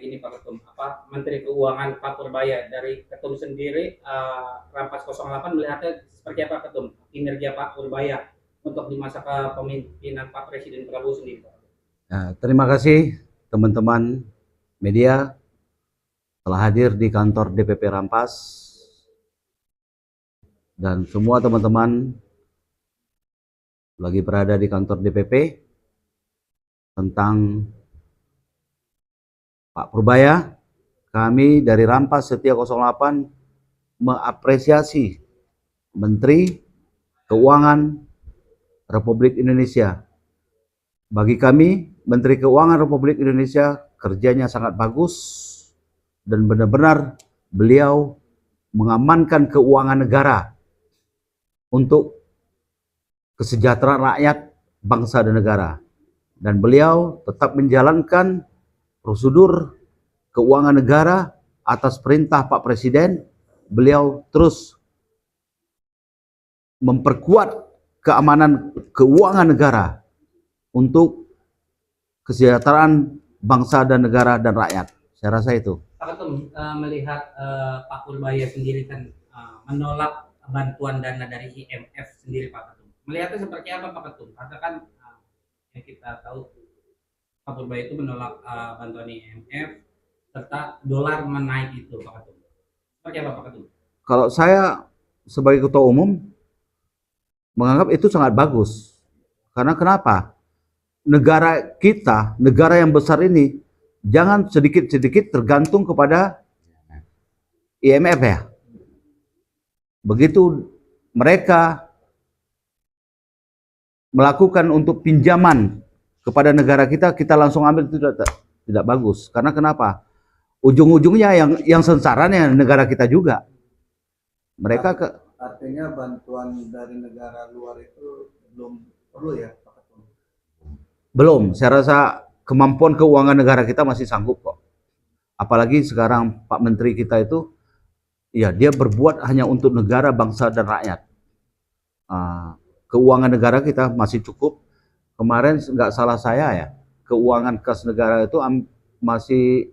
terkait ini Pak Ketum, apa Menteri Keuangan Pak Purbaya dari Ketum sendiri, Rampas 08 melihatnya seperti apa Ketum kinerja Pak Purbaya untuk di masa kepemimpinan Pak Presiden Prabowo sendiri? Nah, terima kasih teman-teman media telah hadir di kantor DPP Rampas dan semua teman-teman lagi berada di kantor DPP tentang Pak Purbaya. Kami dari Rampas Setia 08 mengapresiasi Menteri Keuangan Republik Indonesia. Bagi kami, Menteri Keuangan Republik Indonesia kerjanya sangat bagus dan benar-benar beliau mengamankan keuangan negara untuk kesejahteraan rakyat, bangsa dan negara. Dan beliau tetap menjalankan prosedur keuangan negara atas perintah Pak Presiden. Beliau terus memperkuat keamanan keuangan negara untuk kesejahteraan bangsa dan negara dan rakyat. Saya rasa itu. Pak Ketum, melihat Pak Purbaya sendiri kan menolak bantuan dana dari IMF sendiri Pak Ketum. Melihatnya seperti apa Pak Ketum? Karena kan yang kita tahu Pak Purbaya itu menolak bantuan IMF serta dolar menaik itu Pak Ketum. Seperti apa Pak Ketum? Kalau saya sebagai ketua umum menganggap itu sangat bagus. Karena kenapa? Negara kita, negara yang besar ini, jangan sedikit-sedikit tergantung kepada IMF ya. Begitu mereka melakukan untuk pinjaman kepada negara kita, kita langsung ambil, itu tidak bagus. Karena kenapa? Ujung-ujungnya yang sengsaranya negara kita juga. Mereka artinya bantuan dari negara luar itu belum perlu ya Pak Ketum? Belum, saya rasa kemampuan keuangan negara kita masih sanggup kok. Apalagi sekarang Pak Menteri kita itu, ya dia berbuat hanya untuk negara, bangsa dan rakyat. Keuangan negara kita masih cukup. Kemarin nggak salah saya ya, keuangan kas negara itu masih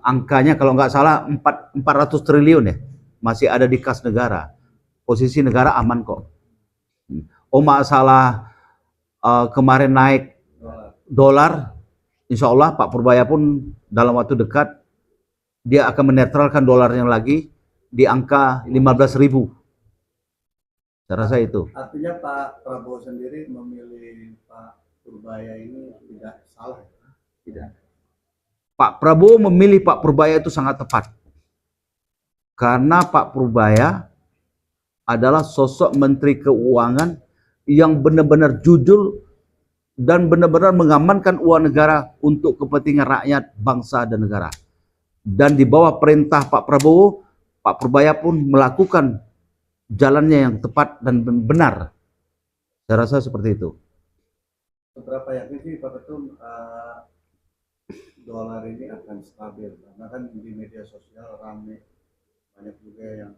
angkanya kalau nggak salah 400 triliun ya, masih ada di kas negara. Posisi negara aman kok. Oh masalah kemarin naik dolar, insya Allah Pak Purbaya pun dalam waktu dekat dia akan menetralkan dolarnya lagi di angka 15.000. Saya rasa itu. Artinya Pak Prabowo sendiri memilih Pak Purbaya ini tidak salah? Tidak. Pak Prabowo memilih Pak Purbaya itu sangat tepat. Karena Pak Purbaya adalah sosok Menteri Keuangan yang benar-benar jujur dan benar-benar mengamankan uang negara untuk kepentingan rakyat, bangsa dan negara. Dan di bawah perintah Pak Prabowo, Pak Purbaya pun melakukan jalannya yang tepat dan benar. Saya rasa seperti itu. Seberapa yakin sih Pak Ketum dolar ini akan stabil? Karena kan di media sosial ramai banyak juga yang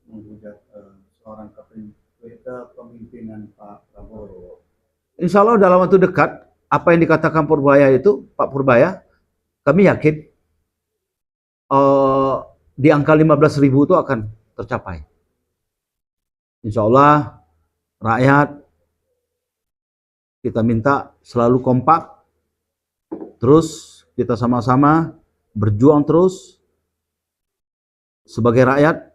menghujat seorang kepemimpinan Pak Prabowo. Insya Allah dalam waktu dekat, apa yang dikatakan Purbaya itu, Pak Purbaya, kami yakin di angka 15.000 itu akan tercapai. Insya Allah rakyat kita minta selalu kompak, terus kita sama-sama berjuang terus sebagai rakyat,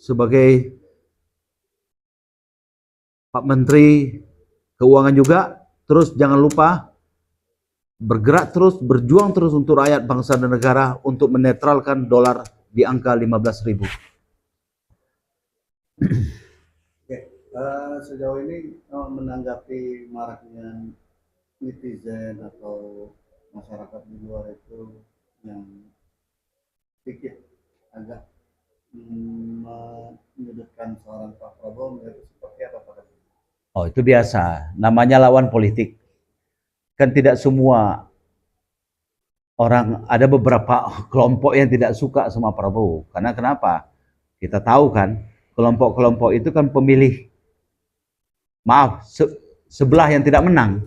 sebagai Pak Menteri Keuangan juga, terus jangan lupa bergerak terus, berjuang terus untuk rakyat, bangsa dan negara untuk menetralkan dolar di angka 15.000. Sejauh ini menanggapi maraknya netizen atau masyarakat di luar itu yang sedikit agak menyudutkan seorang Pak Prabowo, menjadi seperti apa Pak? Oh itu biasa, namanya lawan politik. Kan tidak semua orang, ada beberapa kelompok yang tidak suka sama Prabowo. Karena kenapa? Kita tahu kan, kelompok-kelompok itu kan pemilih, maaf, sebelah yang tidak menang.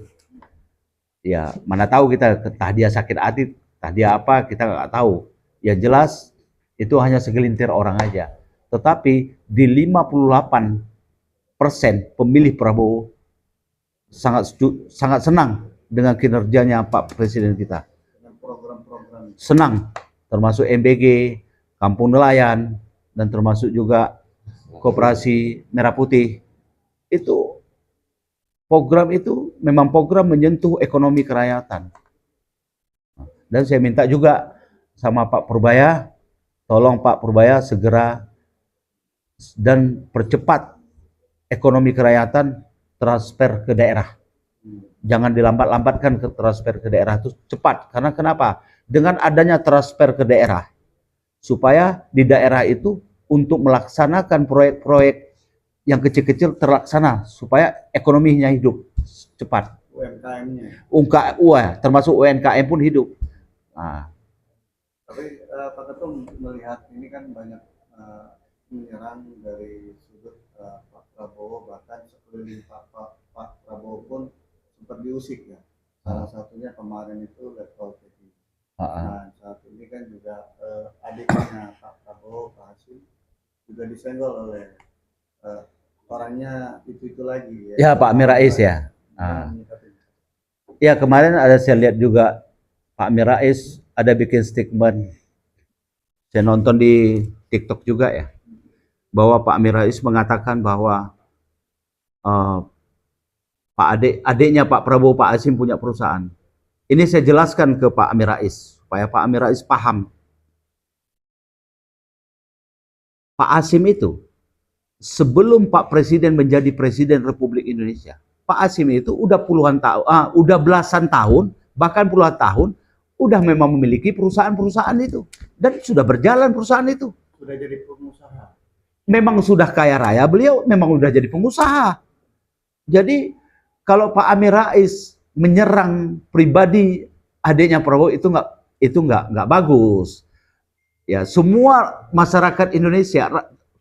Ya, mana tahu kita entah dia sakit hati, entah dia apa, kita nggak tahu. Yang jelas itu hanya segelintir orang aja. Tetapi di 58% pemilih Prabowo sangat senang dengan kinerjanya Pak Presiden kita. dengan program-program. Senang, termasuk MBG, Kampung Nelayan, dan termasuk juga Koperasi Merah Putih. Itu program itu memang program menyentuh ekonomi kerakyatan. Dan saya minta juga sama Pak Purbaya, tolong Pak Purbaya segera dan percepat ekonomi kerakyatan transfer ke daerah. Jangan dilambat-lambatkan ke transfer ke daerah, itu cepat. Karena kenapa? Dengan adanya transfer ke daerah, supaya di daerah itu untuk melaksanakan proyek-proyek yang kecil-kecil terlaksana, supaya ekonominya hidup cepat. UMKM-nya. Termasuk UMKM pun hidup. Nah, Tapi Pak Ketum melihat ini kan banyak menyerang dari sudut Pak Prabowo, bahkan sekeliling Pak Prabowo pun sempat diusik ya. Salah satunya kemarin itu level TV. Nah, saat ini kan juga adiknya Pak Prabowo, Pak Hasim, juga disenggol oleh orangnya itu lagi ya Pak Amin Rais ya. Ya kemarin ada saya lihat juga Pak Amin Rais ada bikin statement. Saya nonton di TikTok juga ya, bahwa Pak Amin Rais mengatakan bahwa adiknya Pak Prabowo, Pak Hasim punya perusahaan. Ini saya jelaskan ke Pak Amin Rais supaya Pak Amin Rais paham. Pak Hasim itu sebelum Pak Presiden menjadi Presiden Republik Indonesia, Pak Hasim itu udah udah belasan tahun, bahkan puluhan tahun, udah memang memiliki perusahaan-perusahaan itu. Dan sudah berjalan perusahaan itu. Sudah jadi pengusaha. Memang sudah kaya raya, beliau memang udah jadi pengusaha. Jadi kalau Pak Amin Rais menyerang pribadi adiknya Prabowo itu nggak bagus. Ya, semua masyarakat Indonesia,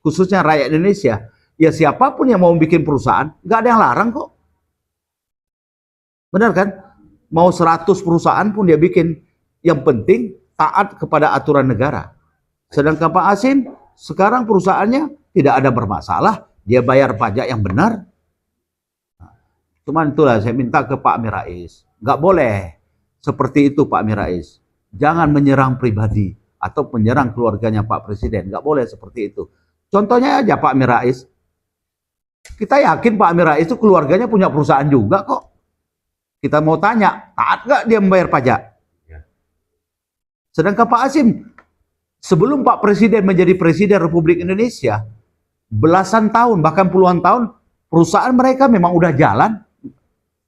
khususnya rakyat Indonesia, ya siapapun yang mau bikin perusahaan, nggak ada yang larang kok. Benar kan? Mau 100 perusahaan pun dia bikin, yang penting taat kepada aturan negara. Sedangkan Pak Hasim, sekarang perusahaannya tidak ada bermasalah, dia bayar pajak yang benar. Cuman itulah saya minta ke Pak Amin Rais, nggak boleh seperti itu Pak Amin Rais. Jangan menyerang pribadi atau menyerang keluarganya Pak Presiden, nggak boleh seperti itu. Contohnya aja Pak Amin Rais, kita yakin Pak Amin Rais itu keluarganya punya perusahaan juga kok. Kita mau tanya, taat nggak dia membayar pajak? Sedangkan Pak Hasim, sebelum Pak Presiden menjadi Presiden Republik Indonesia, belasan tahun, bahkan puluhan tahun, perusahaan mereka memang udah jalan,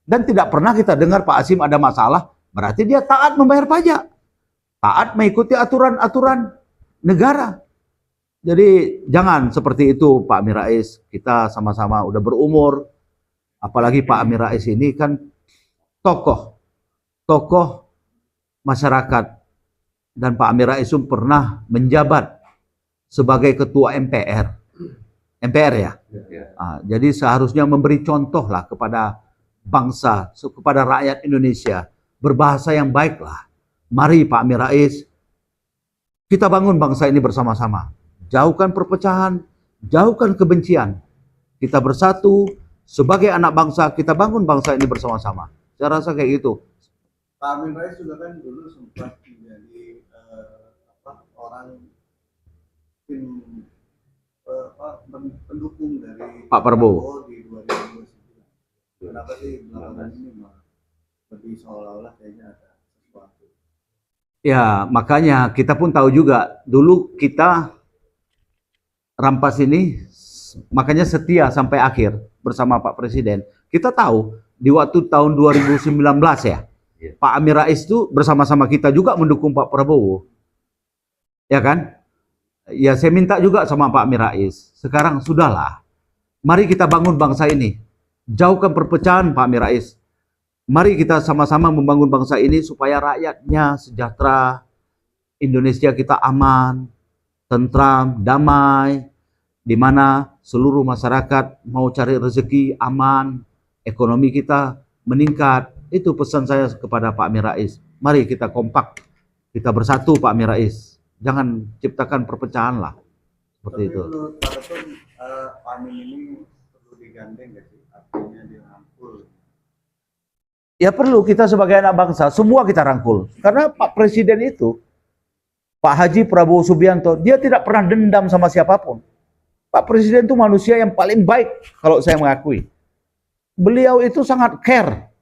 dan tidak pernah kita dengar Pak Hasim ada masalah, berarti dia taat membayar pajak. Taat mengikuti aturan-aturan negara. Jadi jangan seperti itu Pak Amin Rais, kita sama-sama udah berumur, apalagi Pak Amin Rais ini kan tokoh masyarakat, dan Pak Amin Rais pernah menjabat sebagai ketua MPR ya. Jadi seharusnya memberi contoh lah kepada bangsa, kepada rakyat Indonesia, berbahasa yang baik lah. Mari Pak Amin Rais, kita bangun bangsa ini bersama-sama. Jauhkan perpecahan, jauhkan kebencian. Kita bersatu sebagai anak bangsa, kita bangun bangsa ini bersama-sama. Saya rasa kayak gitu. Pak Amin Rais juga kan dulu sempat menjadi orang tim pendukung dari Pak Prabowo di 2029. Kenapa sih belakangan ini lebih seolah-olah kayaknya ada sesuatu? Ya, makanya kita pun tahu juga, dulu kita rampas ini, makanya setia sampai akhir bersama Pak Presiden. Kita tahu, di waktu tahun 2019 ya, Pak Amin Rais itu bersama-sama kita juga mendukung Pak Prabowo. Ya kan? Ya saya minta juga sama Pak Amin Rais, sekarang sudahlah, mari kita bangun bangsa ini. Jauhkan perpecahan Pak Amin Rais. Mari kita sama-sama membangun bangsa ini supaya rakyatnya sejahtera, Indonesia kita aman, tentram, damai, di mana seluruh masyarakat mau cari rezeki aman, ekonomi kita meningkat, Itu pesan saya kepada Pak Amin Rais. Mari kita kompak, kita bersatu Pak Amin Rais. Jangan ciptakan perpecahan lah. Seperti Tapi itu. menurut Pak Ketum, Pak Amin ini perlu digandeng nggak sih? Artinya dirangkul. Ya perlu, kita sebagai anak bangsa, semua kita rangkul. Karena Pak Presiden itu, Pak Haji Prabowo Subianto, dia tidak pernah dendam sama siapapun. Pak Presiden itu manusia yang paling baik, kalau saya mengakui. Beliau itu sangat care.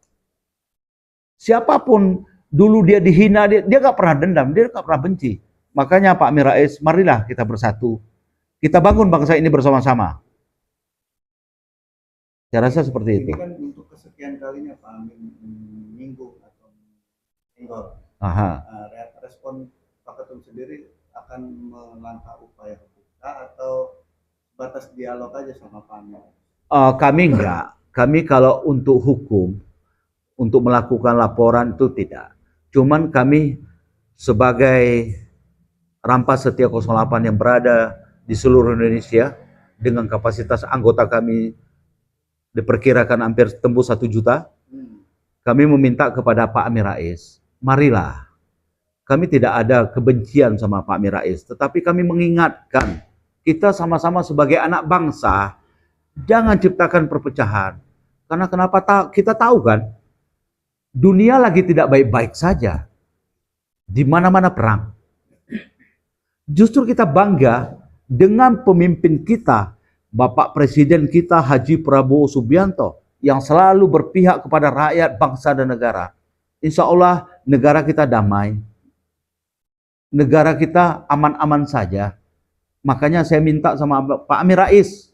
Siapapun dulu dia dihina, dia gak pernah dendam, dia gak pernah benci. Makanya Pak Amin Rais, marilah kita bersatu. Kita bangun bangsa ini bersama-sama. Saya rasa seperti itu. Ini kan untuk kesekian kalinya Pak Amin menyinggung atau menyenggol. Aha. Respon Pak Ketum sendiri akan melangkah upaya hukum atau batas dialog aja sama Pak Amin? Kami enggak. Kami kalau untuk hukum, untuk melakukan laporan itu tidak. Cuman kami sebagai Rampas Setia 08 yang berada di seluruh Indonesia dengan kapasitas anggota kami diperkirakan hampir tembus 1 juta. Kami meminta kepada Pak Amin Rais, marilah. Kami tidak ada kebencian sama Pak Amin Rais, tetapi kami mengingatkan kita sama-sama sebagai anak bangsa jangan ciptakan perpecahan. Karena kenapa kita tahu kan, dunia lagi tidak baik-baik saja. Di mana-mana perang. Justru kita bangga dengan pemimpin kita, Bapak Presiden kita Haji Prabowo Subianto, yang selalu berpihak kepada rakyat, bangsa, dan negara. Insya Allah negara kita damai. Negara kita aman-aman saja. Makanya saya minta sama Pak Amin Rais,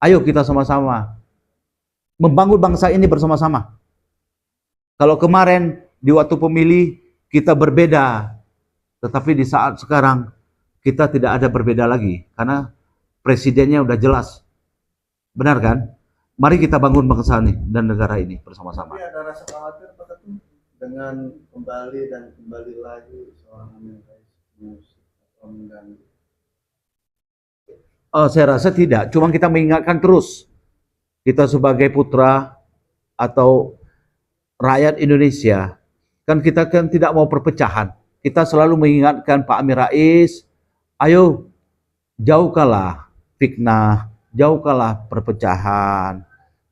ayo kita sama-sama membangun bangsa ini bersama-sama. Kalau kemarin di waktu pemilih kita berbeda, tetapi di saat sekarang kita tidak ada berbeda lagi karena presidennya udah jelas. Benar kan? Mari kita bangun bangsa ini dan negara ini bersama-sama. Tapi ada rasa khawatir Pak Ketum dengan kembali lagi seorang Amin Rais atau mengganggu? Saya rasa tidak. Cuma kita mengingatkan terus. Kita sebagai putra atau rakyat Indonesia, kan kita kan tidak mau perpecahan. Kita selalu mengingatkan Pak Amin Rais, ayo jauhkanlah fitnah, jauhkanlah perpecahan.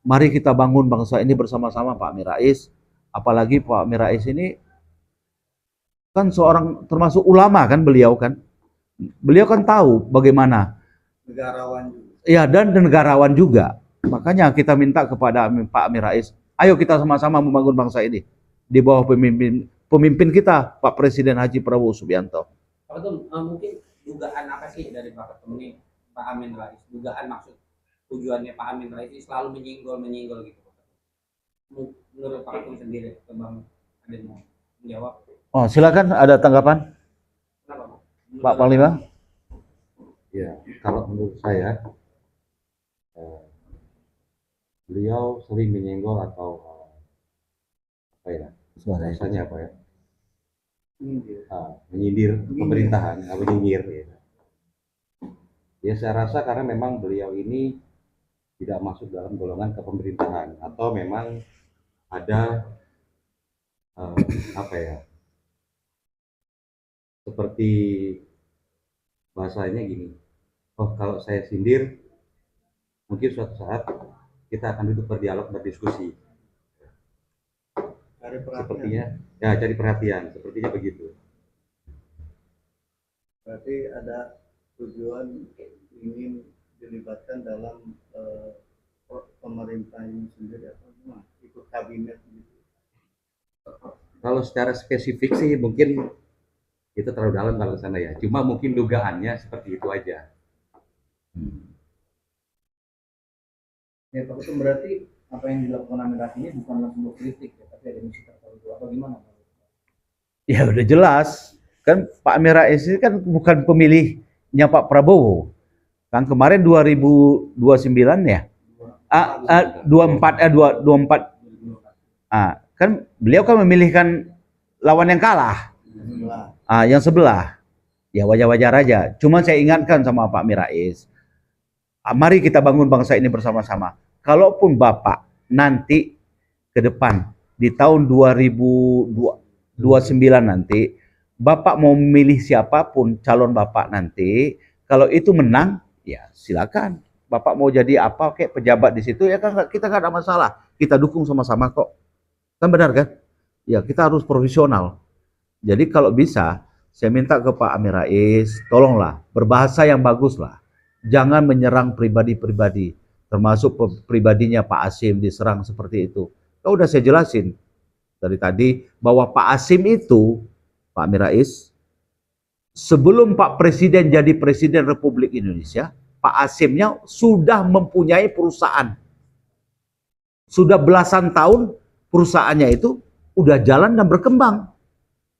Mari kita bangun bangsa ini bersama-sama Pak Amin Rais. Apalagi Pak Amin Rais ini kan seorang termasuk ulama kan beliau kan. Beliau kan tahu bagaimana. Negarawan juga. Ya, dan negarawan juga. Makanya kita minta kepada Pak Amin Rais, ayo kita sama-sama membangun bangsa ini di bawah pemimpin kita, Pak Presiden Haji Prabowo Subianto. Pak Ketum, mungkin dugaan apa sih dari Pak Ketum ini, Pak Amin Rais? Dugaan maksud tujuannya Pak Amin Rais ini selalu menyinggol gitu. Menurut Pak Ketum sendiri, Bang Aden mau menjawab? Oh, silakan ada tanggapan, Kenapa, Pak Panglima? Ya, kalau menurut saya beliau sering menyenggol atau apa ya? Bahasanya apa ya? Menyindir pemerintahan, menyindir. Ya. Ya saya rasa karena memang beliau ini tidak masuk dalam golongan kepemerintahan atau memang ada apa ya? Seperti bahasanya gini. Oh, kalau saya sindir, mungkin suatu saat kita akan duduk berdialog, berdiskusi. Cari perhatian. Sepertinya, ya cari perhatian, sepertinya begitu. Berarti ada tujuan ingin dilibatkan dalam pemerintah ini sendiri atau gimana? Ikut kabinet gitu. Kalau secara spesifik sih mungkin itu terlalu dalam kalau sana ya. Cuma mungkin dugaannya seperti itu aja. Ya Pak Ketum, berarti apa yang dilakukan Amin Rais ini bukanlah sebuah kritik ya, tapi ada misi tertentu atau gimana? Ya udah jelas. Kan Pak Amin Rais ini kan bukan pemilihnya Pak Prabowo. Kan kemarin 2029 ya. 24. Kan beliau kan memilihkan lawan yang kalah. Yang sebelah. Ya wajar-wajar aja. Cuma saya ingatkan sama Pak Amin Rais, mari kita bangun bangsa ini bersama-sama. Kalaupun Bapak nanti ke depan di tahun 2029 nanti, Bapak mau memilih siapapun calon Bapak nanti, kalau itu menang, ya silakan. Bapak mau jadi apa kayak pejabat di situ ya kan kita nggak ada masalah. Kita dukung sama-sama kok. Kan benar kan? Ya kita harus profesional. Jadi kalau bisa saya minta ke Pak Amin Rais, tolonglah berbahasa yang bagus lah. Jangan menyerang pribadi-pribadi, termasuk pribadinya Pak Asim diserang seperti itu. Kau udah saya jelasin dari tadi bahwa Pak Asim itu, Pak Amin Rais, sebelum Pak Presiden jadi Presiden Republik Indonesia, Pak Asimnya sudah mempunyai perusahaan. Sudah belasan tahun perusahaannya itu udah jalan dan berkembang.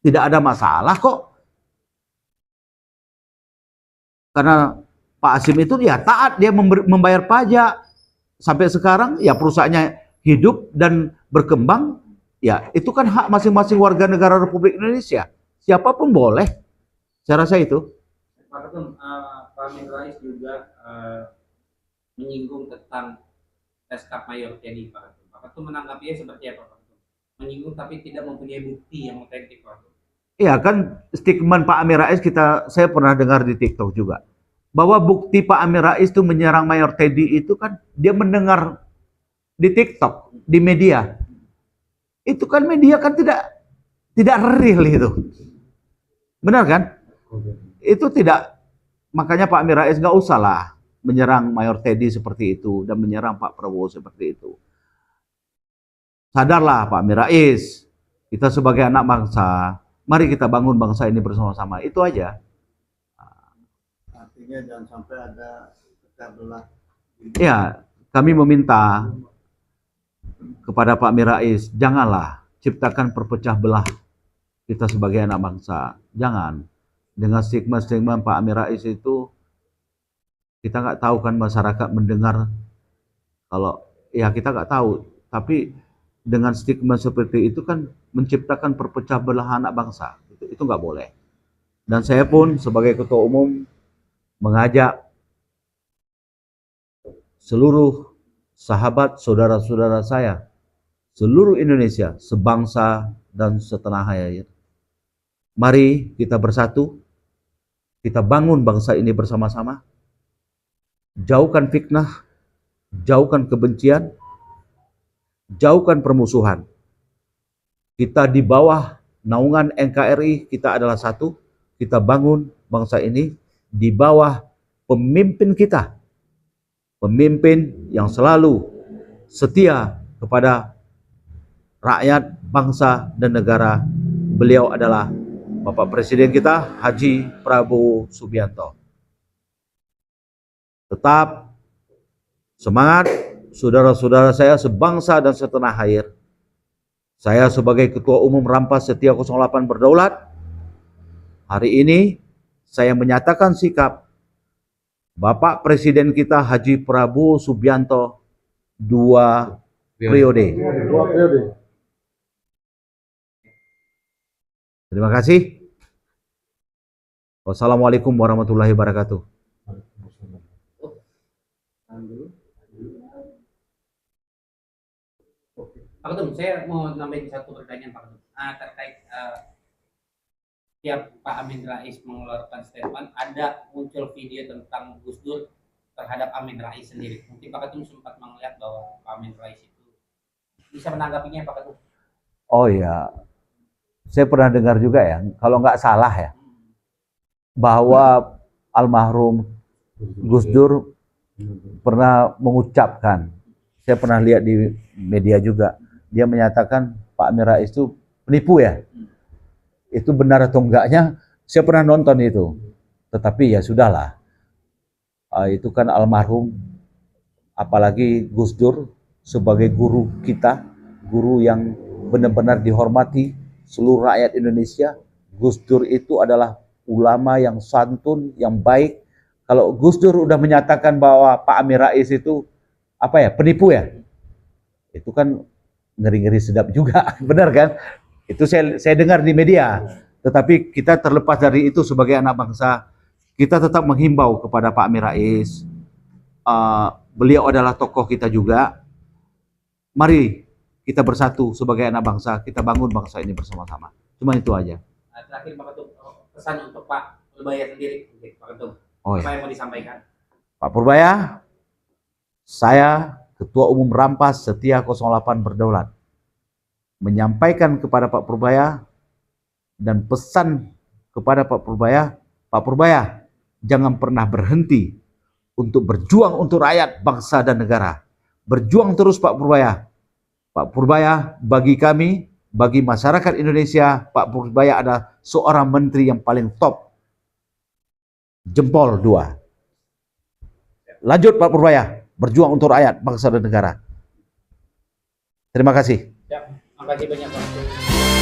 Tidak ada masalah kok. Karena Pak Asim itu ya taat, dia membayar pajak. Sampai sekarang ya perusahaannya hidup dan berkembang. Ya itu kan hak masing-masing warga negara Republik Indonesia. Siapapun boleh. Saya rasa itu. Pak Ketum, Pak Amin Rais juga menyinggung tentang Seskap Mayor Teddy, Pak Ketum. Pak Ketum menanggapinya seperti apa, Pak Ketum? Menyinggung tapi tidak mempunyai bukti yang otentik, Pak Ketum. Iya kan statement Pak Amin Rais saya pernah dengar di TikTok juga. Bahwa bukti Pak Amin Rais itu menyerang Mayor Teddy itu kan dia mendengar di TikTok, di media. Itu kan media kan tidak real itu. Benar kan? Itu tidak, makanya Pak Amin Rais nggak usah lah menyerang Mayor Teddy seperti itu dan menyerang Pak Prabowo seperti itu. Sadarlah Pak Amin Rais, kita sebagai anak bangsa, mari kita bangun bangsa ini bersama-sama. Itu aja. Artinya jangan sampai ada pecah belah. Ya, kami meminta kepada Pak Amin Rais, janganlah ciptakan perpecah belah kita sebagai anak bangsa. Jangan. Dengan stigma-stigma Pak Amin Rais itu, kita nggak tahu kan masyarakat mendengar, kalau ya kita nggak tahu. Tapi dengan stigma seperti itu kan menciptakan perpecah belah anak bangsa. Itu nggak boleh. Dan saya pun sebagai ketua umum mengajak seluruh sahabat, saudara-saudara saya, seluruh Indonesia, sebangsa dan setanah air. Mari kita bersatu, kita bangun bangsa ini bersama-sama. Jauhkan fitnah, jauhkan kebencian, jauhkan permusuhan. Kita di bawah naungan NKRI, kita adalah satu. Kita bangun bangsa ini di bawah pemimpin kita. Pemimpin yang selalu setia kepada rakyat, bangsa, dan negara. Beliau adalah Bapak Presiden kita, Haji Prabowo Subianto. Tetap semangat, saudara-saudara saya sebangsa dan setanah air. Saya sebagai Ketua Umum Rampas Setia 08 Berdaulat, hari ini saya menyatakan sikap Bapak Presiden kita Haji Prabowo Subianto 2 periode. Terima kasih. Wassalamualaikum warahmatullahi wabarakatuh. Pak Ketum, saya mau nambahin satu pertanyaan, Pak Ketum. Terkait tiap Pak Amin Rais mengeluarkan statement, ada muncul video tentang Gus Dur terhadap Amin Rais sendiri. Mungkin Pak Ketum sempat melihat bahwa Pak Amin Rais itu bisa menanggapinya, Pak Ketum. Oh iya, saya pernah dengar juga ya, kalau nggak salah ya, bahwa almarhum Gus Dur pernah mengucapkan, saya pernah lihat di media juga, dia menyatakan Pak Amin Rais itu penipu ya. Itu benar atau enggaknya, saya pernah nonton itu. Tetapi ya sudahlah, itu kan almarhum, apalagi Gus Dur sebagai guru kita, guru yang benar-benar dihormati seluruh rakyat Indonesia. Gus Dur itu adalah ulama yang santun, yang baik. Kalau Gus Dur udah menyatakan bahwa Pak Amin Rais itu apa ya, penipu ya, itu kan ngeri-ngeri sedap juga, benar kan? Itu saya dengar di media. Tetapi kita terlepas dari itu sebagai anak bangsa, kita tetap menghimbau kepada Pak Amin Rais. Beliau adalah tokoh kita juga. Mari kita bersatu sebagai anak bangsa, kita bangun bangsa ini bersama-sama. Cuma itu aja. Terakhir Pak Ketum, pesan untuk Pak Purbaya sendiri, mungkin, Pak Ketum. Oh Apa ya, yang mau disampaikan? Pak Purbaya, saya Ketua Umum Rampas Setia 08 Berdaulat menyampaikan kepada Pak Purbaya dan pesan kepada Pak Purbaya, jangan pernah berhenti untuk berjuang untuk rakyat, bangsa, dan negara. Berjuang terus Pak Purbaya. Pak Purbaya, bagi kami, bagi masyarakat Indonesia, Pak Purbaya adalah seorang menteri yang paling top. Jempol 2. Lanjut Pak Purbaya, berjuang untuk rakyat, bangsa, dan negara. Terima kasih. Ya, makasih banyak Pak.